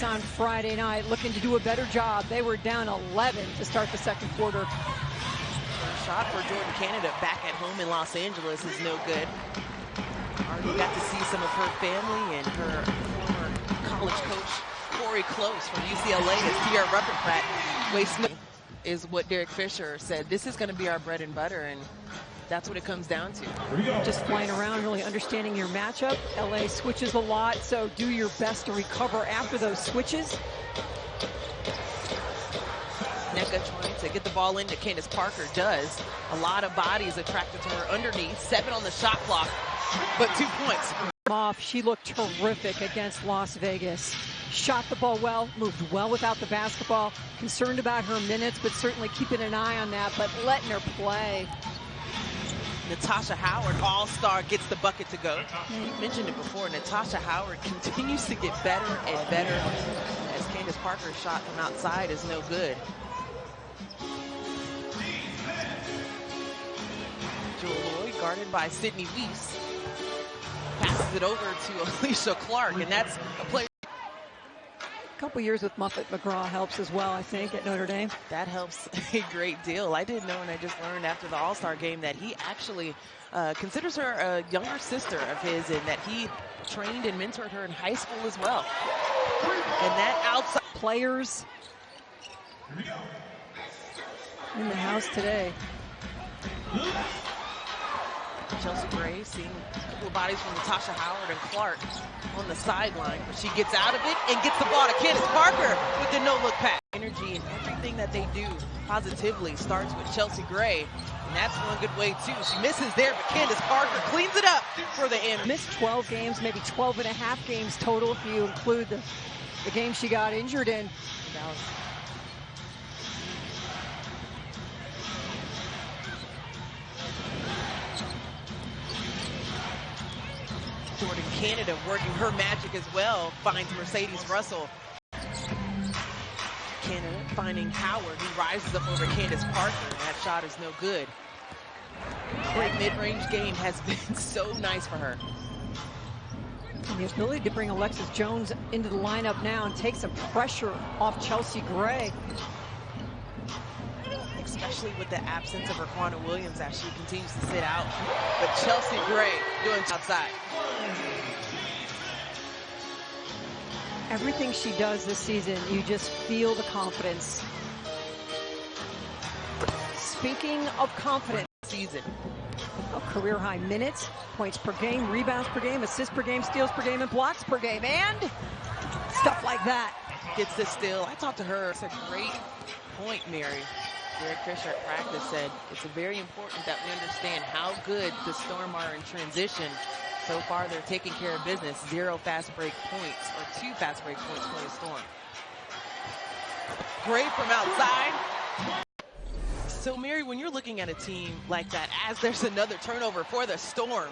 Phoenix on Friday night, looking to do a better job. They were down 11 to start the second quarter. First shot for Jordan Canada back at home in Los Angeles is no good. Already got to see some of her family and her former college coach, Corey Close from UCLA, as Sierra Rutherford. Waste is what Derek Fisher said. This is going to be our bread and butter, and that's what it comes down to. Just flying around, really understanding your matchup. LA switches a lot, so do your best to recover after those switches. Nneka trying to get the ball into Candace Parker does. A lot of bodies attracted to her underneath. 7 on the shot clock, but 2 points. She looked terrific against Las Vegas. Shot the ball well, moved well without the basketball. Concerned about her minutes, but certainly keeping an eye on that, but letting her play. Natasha Howard, all-star, gets the bucket to go. You mentioned it before, Natasha Howard continues to get better and better as Candace Parker's shot from outside is no good. Jewel Lloyd guarded by Sydney Weiss. Passes it over to Alysha Clark, and that's a player. A couple years with Muffet McGraw helps as well, I think, at Notre Dame. That helps a great deal. I didn't know, and I just learned after the All-Star game that he actually considers her a younger sister of his, and that he trained and mentored her in high school as well. And that outside players in the house today. Chelsea Gray seeing a couple of bodies from Natasha Howard and Clark on the sideline, but she gets out of it and gets the ball to Candace Parker with the no-look pass. Energy and everything that they do positively starts with Chelsea Gray, and that's one good way too. She misses there, but Candace Parker cleans it up for the end. Missed 12 games, maybe 12 and a half games total if you include the game she got injured in. Jordan Canada working her magic as well, finds Mercedes Russell. Canada finding Howard, who rises up over Candace Parker, and that shot is no good. That mid-range game has been so nice for her. And the ability to bring Alexis Jones into the lineup now and take some pressure off Chelsea Gray. Especially with the absence of Raquana Williams as she continues to sit out. But Chelsea Gray doing outside. Everything she does this season, you just feel the confidence. Speaking of confidence, season. Career high minutes, points per game, rebounds per game, assists per game, steals per game, and blocks per game, and stuff like that. Gets the steal. I talked to her. It's a great point, Mary. Derek Fisher at practice said it's very important that we understand how good the Storm are in transition. So far, they're taking care of business. 0 fast break points, or 2 fast break points for the Storm. Great from outside. So, Mary, when you're looking at a team like that, as there's another turnover for the Storm,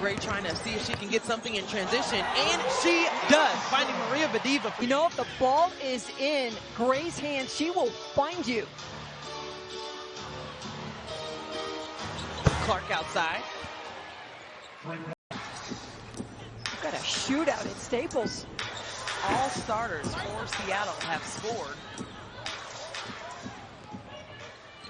Gray trying to see if she can get something in transition, and she does, finding Maria Vadeeva. You know, if the ball is in Gray's hands, she will find you. Clark outside. Got a shootout at Staples. All starters for Seattle have scored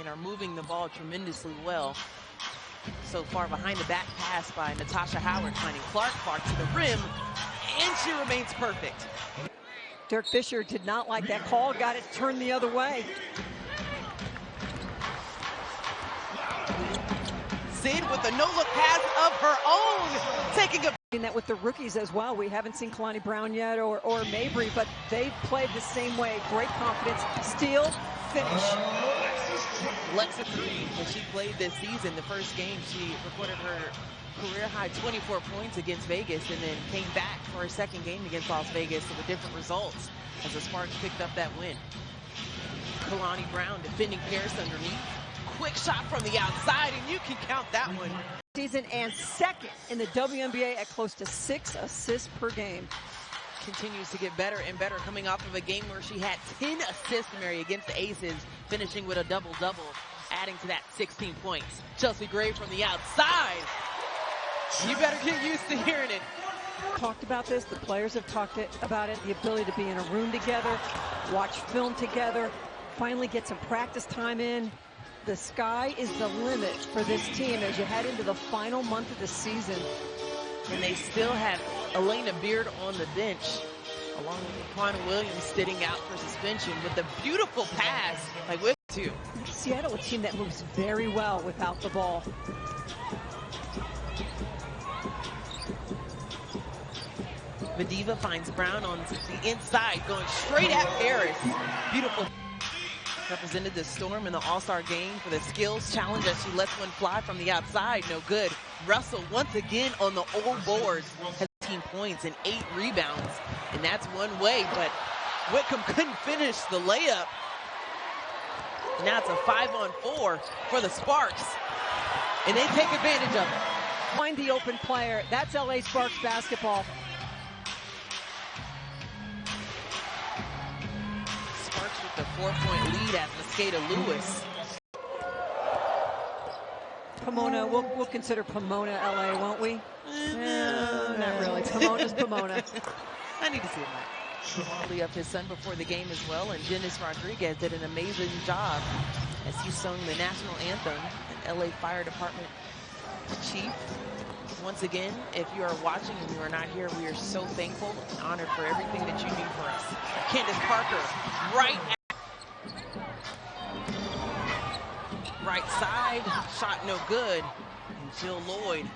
and are moving the ball tremendously well. So far, behind the back pass by Natasha Howard, finding Clark to the rim, and she remains perfect. Derek Fisher did not like that call, got it turned the other way. Sid with a no-look pass of her own, taking a... That with the rookies as well. We haven't seen Kalani Brown yet or Mabry, but they've played the same way. Great confidence, steal, finish. Alexa 3, when she played this season, the first game, she recorded her career-high 24 points against Vegas, and then came back for her second game against Las Vegas with different results as the Sparks picked up that win. Kalani Brown defending Pierce underneath. Quick shot from the outside, and you can count that one. Season and second in the WNBA at close to 6 assists per game. Continues to get better and better, coming off of a game where she had 10 assists, Mary, against the Aces, finishing with a double-double, adding to that 16 points. Chelsea Gray from the outside. You better get used to hearing it. Talked about this, the players have talked about it, the ability to be in a room together, watch film together, finally get some practice time in. The sky is the limit for this team as you head into the final month of the season. And they still have Elena Beard on the bench, along with Laquan Williams sitting out for suspension with a beautiful pass by Whitcomb too. Seattle, a team that moves very well without the ball. Vadeeva finds Brown on the inside, going straight at Paris. Beautiful. Represented the Storm in the All-Star game for the skills challenge as she lets one fly from the outside. No good. Russell once again on the old boards has 18 points and 8 rebounds. And that's one way, but Whitcomb couldn't finish the layup. Now it's a 5-on-4 for the Sparks. And they take advantage of it. Find the open player. That's LA Sparks basketball. Sparks with the 4-point lead at Mosqueda Lewis. Pomona, we'll consider Pomona LA, won't we? Not really. Pomona's Pomona. I need to see him. Of his son before the game as well, and Dennis Rodriguez did an amazing job as he sung the national anthem. And LA Fire Department chief. Once again, if you are watching and you are not here, we are so thankful and honored for everything that you do for us. Candace Parker, right side, shot no good. And Jill Lloyd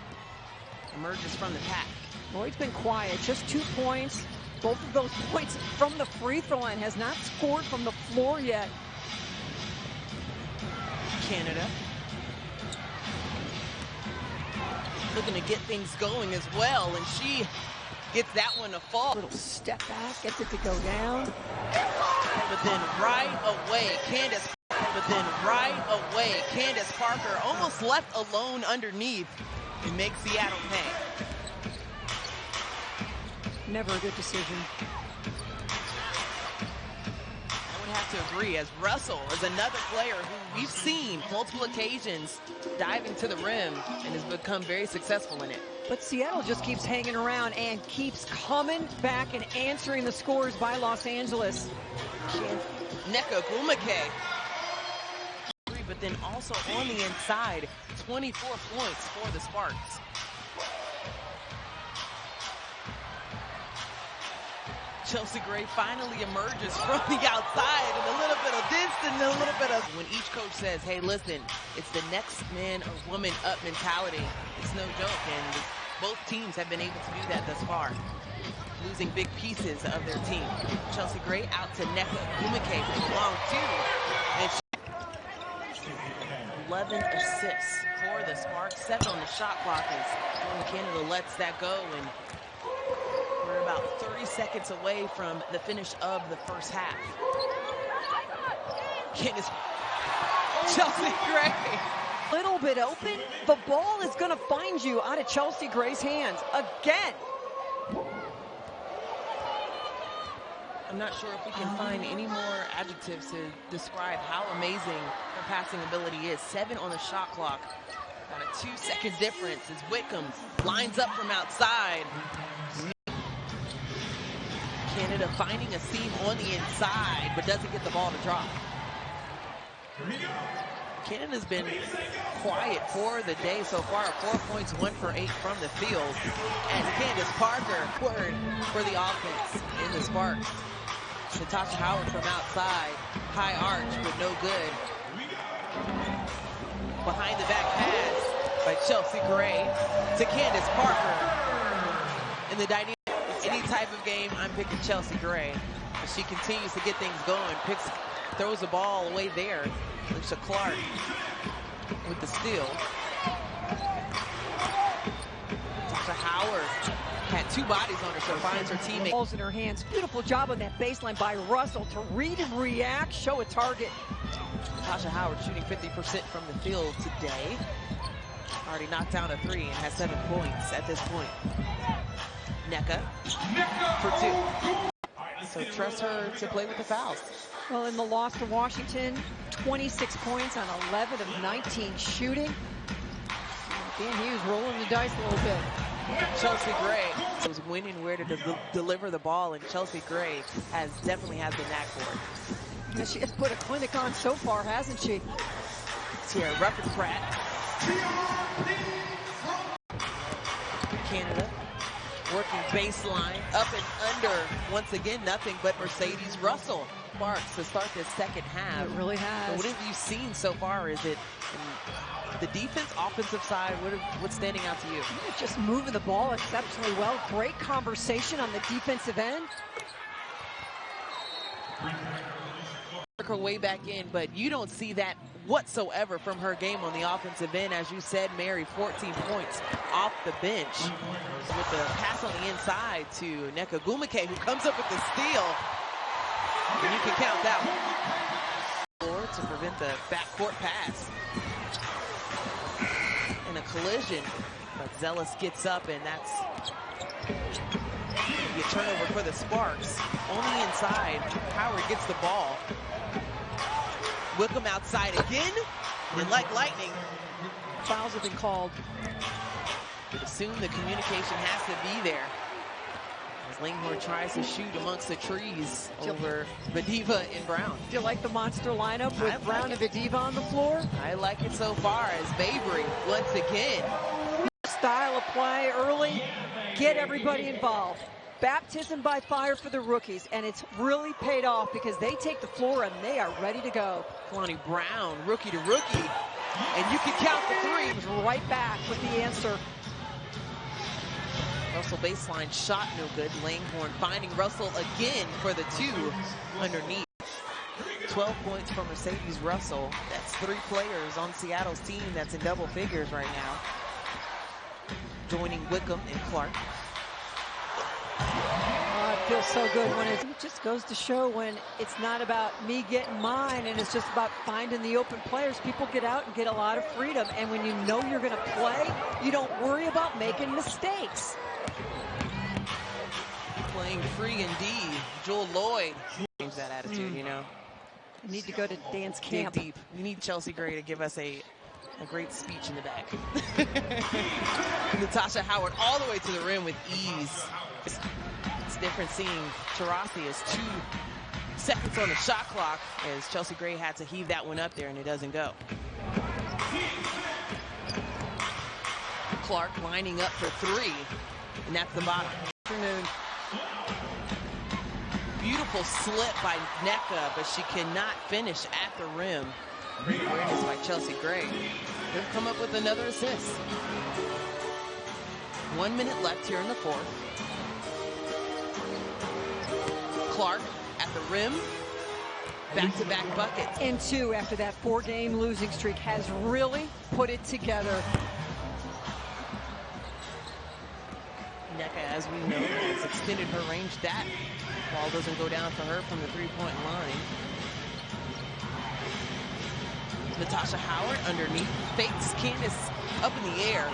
emerges from the pack. Lloyd's been quiet, just 2 points. Both of those points from the free throw line, has not scored from the floor yet. Canada looking to get things going as well, and she gets that one to fall. Little step back, gets it to go down. But then right away, Candace Parker almost left alone underneath and makes Seattle pay. Never a good decision. I would have to agree, as Russell is another player who we've seen multiple occasions diving to the rim and has become very successful in it. But Seattle just keeps hanging around and keeps coming back and answering the scores by Los Angeles. Nneka Ogwumike. But then also on the inside, 24 points for the Sparks. Chelsea Gray finally emerges from the outside, and a little bit of this and a little bit of... When each coach says, hey, listen, it's the next man or woman up mentality, it's no joke, and both teams have been able to do that thus far, losing big pieces of their team. Chelsea Gray out to Nneka Ogwumike for the long two, and 11 assists for the Sparks, 7 on the shot clock as Canada lets that go, and we're about 30 seconds away from the finish of the first half. Candace, Chelsea Gray. Little bit open, the ball is going to find you out of Chelsea Gray's hands again. I'm not sure if we can find any more adjectives to describe how amazing her passing ability is. 7 on the shot clock. Got a 2-second difference as Whitcomb lines up from outside. Canada finding a seam on the inside, but doesn't get the ball to drop. Canada's been quiet for the day so far. 4 points, 1 for 8 from the field. And Candace Parker, word for the offense in the Sparks. Natasha Howard from outside, high arch, but no good. Behind the back pass by Chelsea Gray to Candace Parker. In the dynamic, any type of game, I'm picking Chelsea Gray. As she continues to get things going, throws the ball away there. Alysha Clark with the steal. Natasha Howard had 2 bodies on her, so finds her teammate. Balls in her hands. Beautiful job on that baseline by Russell to read and react, show a target. Natasha Howard shooting 50% from the field today. Already knocked down a 3 and has 7 points at this point. Nneka for 2. So trust her to play with the fouls. Well, in the loss to Washington, 26 points on 11 of 19 shooting. Dan Hughes rolling the dice a little bit. Chelsea Gray was winning where to deliver the ball, and Chelsea Gray definitely has the knack for it. Yeah, she has put a clinic on so far, hasn't she? Here, Ruffin Pratt. Canada working baseline, up and under. Once again, nothing but Mercedes Russell Sparks to start this second half. It really has. So what have you seen so far? Is it the defense, offensive side? What's standing out to you? Just moving the ball exceptionally well. Great conversation on the defensive end. Her way back in, but you don't see that whatsoever from her game on the offensive end. As you said, Mary, 14 points off the bench with the pass on the inside to Nneka Ogwumike, who comes up with the steal. And you can count that one. To prevent the backcourt pass. And a collision, but Zealous gets up, and that's a turnover for the Sparks. Only inside, Howard gets the ball. Whitcomb outside again, and like lightning. Fouls have been called. Assume the communication has to be there. As Langhorne tries to shoot amongst the trees over Vadeeva and Brown. Do you like the monster lineup with Brown and Vadeeva on the floor? I like it so far, as Babry once again. Style of play early, get everybody involved. Baptism by fire for the rookies, and it's really paid off because they take the floor and they are ready to go. Kalani Brown, rookie to rookie, and you can count the three. Right back with the answer. Russell baseline shot no good. Langhorne finding Russell again for the two underneath. 12 points from Mercedes Russell. That's 3 players on Seattle's team that's in double figures right now. Joining Whitcomb and Clark. Oh, it feels so good when it just goes to show when it's not about me getting mine and it's just about finding the open players. People get out and get a lot of freedom, and when you know you're going to play, you don't worry about making mistakes. Playing free and D, Joel Lloyd. Change that attitude, you know. I need to go to dance camp. Dig deep. We need Chelsea Gray to give us a great speech in the back. Natasha Howard all the way to the rim with ease. It's different seeing Taurasi as 2 seconds on the shot clock, as Chelsea Gray had to heave that one up there and it doesn't go. Clark lining up for 3, and that's the bottom. Beautiful slip by Nneka, but she cannot finish at the rim. Great awareness by Chelsea Gray. They've come up with another assist. 1 minute left here in the fourth. Clark at the rim. Back-to-back buckets. And 2 after that 4-game losing streak, has really put it together. Nneka, as we know, has extended her range. That ball doesn't go down for her from the 3-point line. Natasha Howard underneath, fakes Candace up in the air.